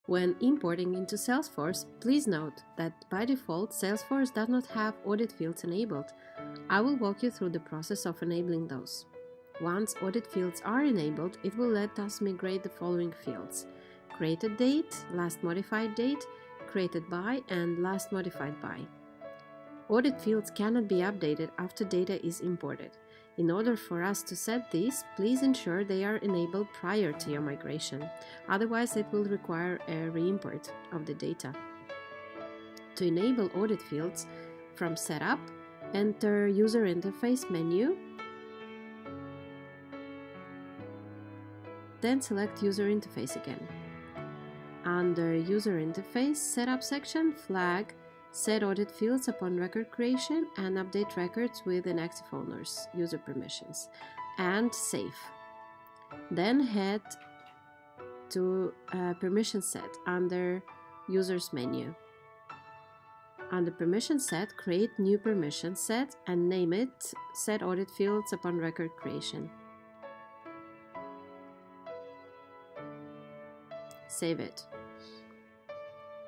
When importing into Salesforce, please note that by default, Salesforce does not have audit fields enabled. I will walk you through the process of enabling those. Once audit fields are enabled, it will let us migrate the following fields: created date, last modified date, created by, and last modified by. Audit fields cannot be updated after data is imported. In order for us to set these, please ensure they are enabled prior to your migration. Otherwise, it will require a re-import of the data. To enable audit fields, from Setup, enter User Interface menu, then select User Interface again. Under User Interface Setup section, flag Set audit fields upon record creation and update records with inactive owners, user permissions, and save. Then head to Permission Set under Users menu. Under Permission Set, create new permission set and name it Set audit fields upon record creation. Save it.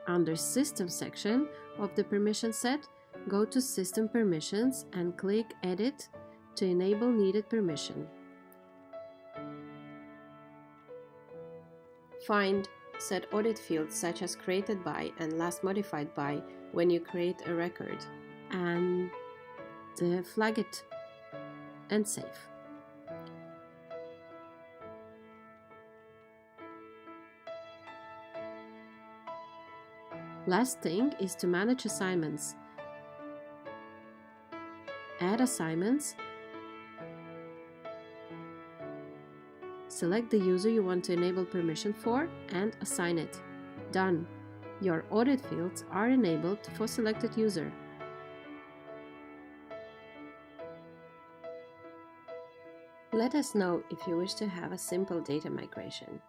Under System section of the permission set, go to System Permissions and click Edit to enable needed permission. Find Set audit fields such as created by and last modified by when you create a record and flag it and save. Last thing is to manage assignments. Add assignments. Select the user you want to enable permission for and assign it. Done. Your audit fields are enabled for selected user. Let us know if you wish to have a simple data migration.